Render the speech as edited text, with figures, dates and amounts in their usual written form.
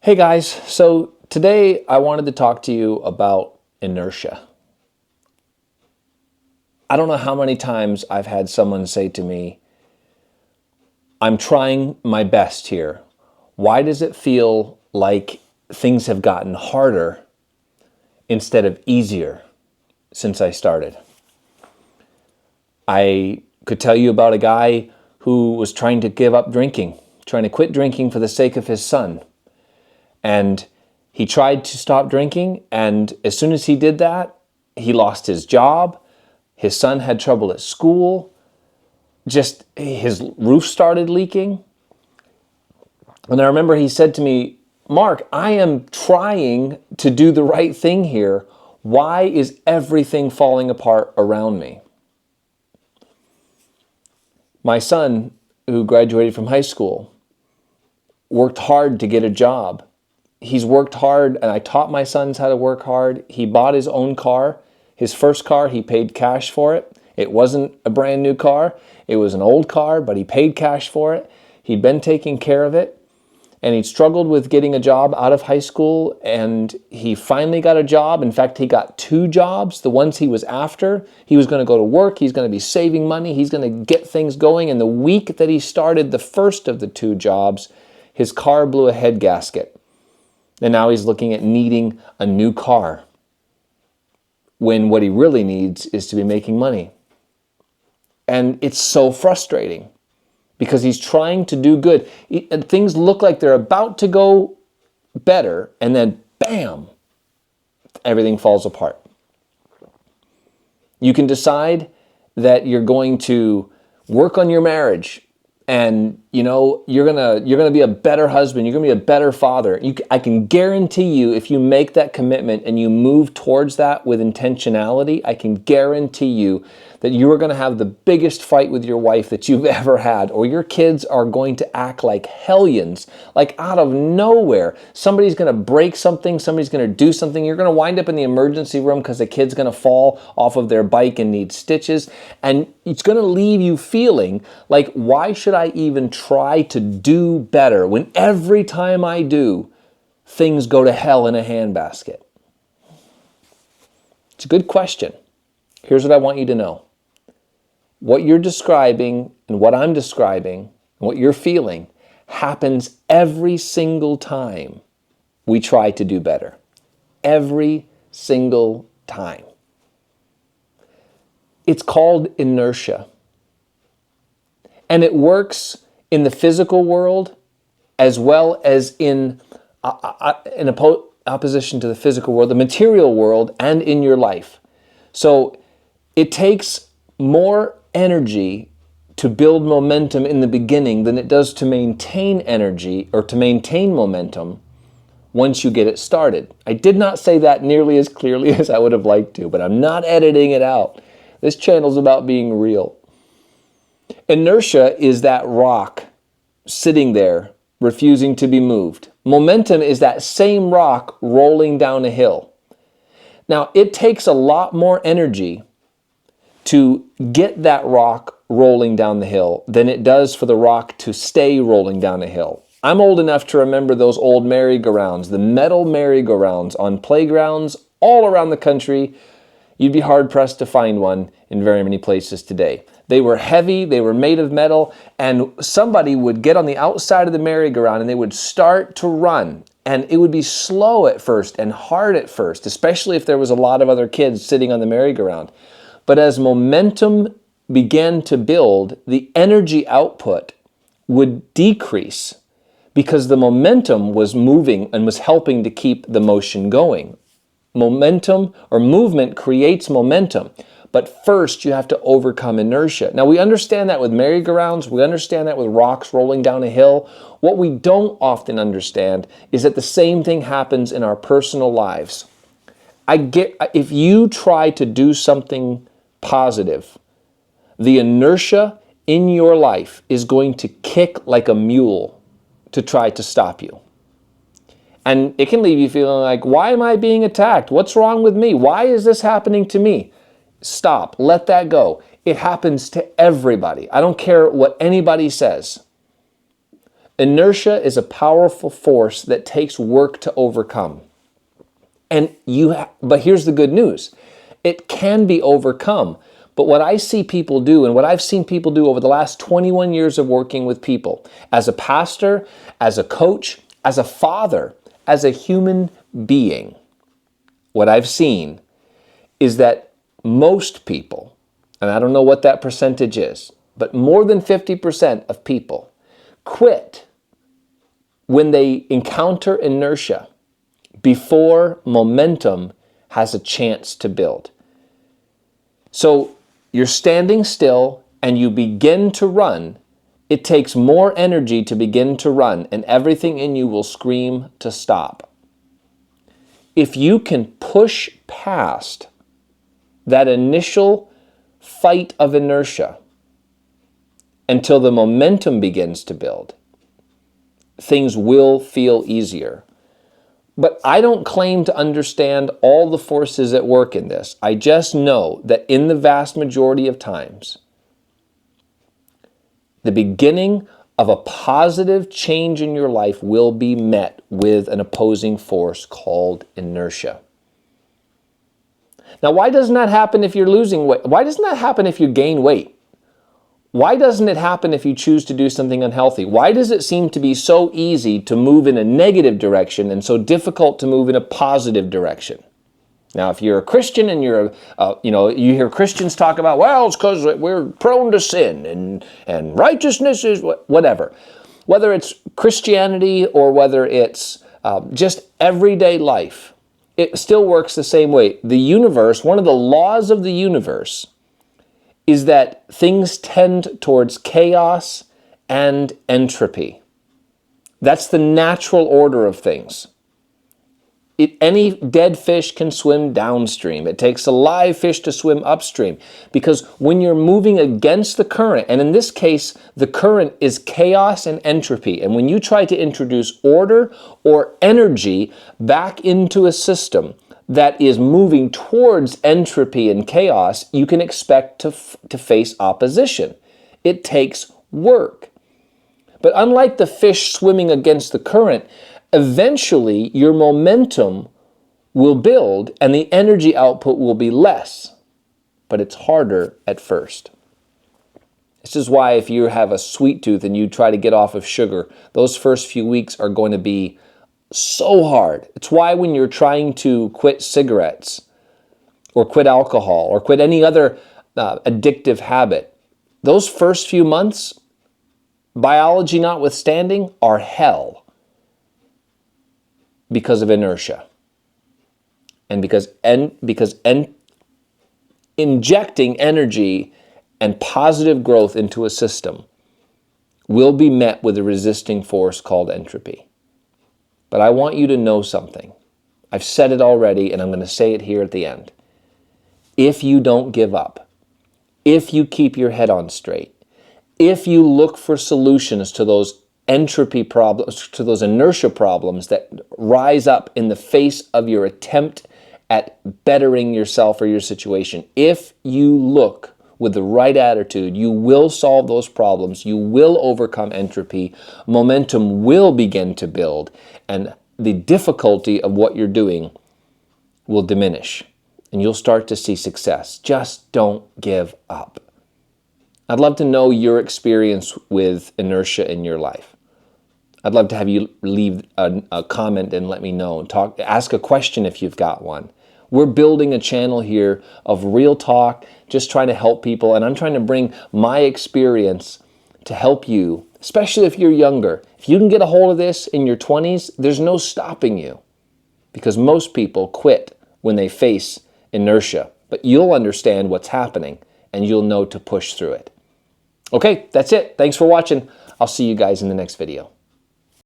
Hey guys, so today I wanted to talk to you about inertia. I don't know how many times I've had someone say to me, I'm trying my best here. Why does it feel like things have gotten harder instead of easier since I started? I could tell you about a guy who was trying to give up drinking, trying to quit drinking for the sake of his son. And he tried to stop drinking, and as soon as he did that, he lost his job. His son had trouble at school. Just his roof started leaking. And I remember he said to me, Mark, I am trying to do the right thing here. Why is everything falling apart around me? My son, who graduated from high school, worked hard to get a job. He's worked hard, and I taught my sons how to work hard. He bought his own car. His first car, he paid cash for it. It wasn't a brand new car. It was an old car, but he paid cash for it. He'd been taking care of it, and he'd struggled with getting a job out of high school, and he finally got a job. In fact, he got two jobs. The ones he was after, he was going to go to work. He's going to be saving money. He's going to get things going. And the week that he started the first of the two jobs, his car blew a head gasket. And now he's looking at needing a new car when what he really needs is to be making money. And it's so frustrating because he's trying to do good. And things look like they're about to go better, and then bam, everything falls apart. You can decide that you're going to work on your marriage, and you're gonna be a better husband. You're gonna be a better father. I can guarantee you, if you make that commitment and you move towards that with intentionality, I can guarantee you that you are going to have the biggest fight with your wife that you've ever had, or your kids are going to act like hellions, like out of nowhere. Somebody's going to break something. Somebody's going to do something. You're going to wind up in the emergency room because the kid's going to fall off of their bike and need stitches. And it's going to leave you feeling like, why should I even try to do better when every time I do, things go to hell in a handbasket? It's a good question. Here's what I want you to know. What you're describing and what I'm describing and what you're feeling happens every single time we try to do better. Every single time. It's called inertia. And it works in the physical world as well as in opposition to the physical world, the material world, and in your life. So it takes more energy to build momentum in the beginning than it does to maintain energy or to maintain momentum once you get it started. I did not say that nearly as clearly as I would have liked to, but I'm not editing it out. This channel's about being real. Inertia is that rock sitting there, refusing to be moved. Momentum is that same rock rolling down a hill. Now, it takes a lot more energy to get that rock rolling down the hill than it does for the rock to stay rolling down the hill. I'm old enough to remember those old merry-go-rounds, the metal merry-go-rounds on playgrounds all around the country. You'd be hard-pressed to find one in very many places today. They were heavy, they were made of metal, and somebody would get on the outside of the merry-go-round and they would start to run. And it would be slow at first and hard at first, especially if there was a lot of other kids sitting on the merry-go-round. But as momentum began to build, the energy output would decrease because the momentum was moving and was helping to keep the motion going. Momentum or movement creates momentum. But first, you have to overcome inertia. Now, we understand that with merry-go-rounds. We understand that with rocks rolling down a hill. What we don't often understand is that the same thing happens in our personal lives. If you try to do something positive, the inertia in your life is going to kick like a mule to try to stop you. And it can leave you feeling like, why am I being attacked? What's wrong with me? Why is this happening to me? Stop. Let that go. It happens to everybody. I don't care what anybody says. Inertia is a powerful force that takes work to overcome. But here's the good news. It can be overcome. But what I see people do, and what I've seen people do over the last 21 years of working with people, as a pastor, as a coach, as a father, as a human being, what I've seen is that most people, and I don't know what that percentage is, but more than 50% of people quit when they encounter inertia before momentum has a chance to build. So you're standing still and you begin to run. It takes more energy to begin to run, and everything in you will scream to stop. If you can push past that initial fight of inertia until the momentum begins to build, things will feel easier. But I don't claim to understand all the forces at work in this. I just know that in the vast majority of times, the beginning of a positive change in your life will be met with an opposing force called inertia. Now, why doesn't that happen if you're losing weight? Why doesn't that happen if you gain weight? Why doesn't it happen if you choose to do something unhealthy? Why does it seem to be so easy to move in a negative direction and so difficult to move in a positive direction? Now, if you're a Christian and you hear Christians talk about, well, it's because we're prone to sin and righteousness is whatever. Whether it's Christianity or whether it's just everyday life, it still works the same way. The universe, one of the laws of the universe, is that things tend towards chaos and entropy. That's the natural order of things. Any dead fish can swim downstream. It takes a live fish to swim upstream, because when you're moving against the current, and in this case, the current is chaos and entropy, and when you try to introduce order or energy back into a system that is moving towards entropy and chaos, you can expect to face opposition. It takes work. But unlike the fish swimming against the current, eventually your momentum will build and the energy output will be less, but it's harder at first. This is why if you have a sweet tooth and you try to get off of sugar, those first few weeks are going to be so hard. It's why when you're trying to quit cigarettes or quit alcohol or quit any other addictive habit, those first few months, biology notwithstanding, are hell because of inertia. And because injecting energy and positive growth into a system will be met with a resisting force called entropy. But I want you to know something. I've said it already, and I'm going to say it here at the end. If you don't give up, if you keep your head on straight, if you look for solutions to those entropy problems, to those inertia problems that rise up in the face of your attempt at bettering yourself or your situation, if you look with the right attitude, you will solve those problems, you will overcome entropy, momentum will begin to build, and the difficulty of what you're doing will diminish, and you'll start to see success. Just don't give up. I'd love to know your experience with inertia in your life. I'd love to have you leave a comment and let me know. Ask a question if you've got one. We're building a channel here of real talk, just trying to help people, and I'm trying to bring my experience to help you, especially if you're younger. If you can get a hold of this in your 20s, there's no stopping you, because most people quit when they face inertia. But you'll understand what's happening, and you'll know to push through it. Okay, that's it. Thanks for watching. I'll see you guys in the next video.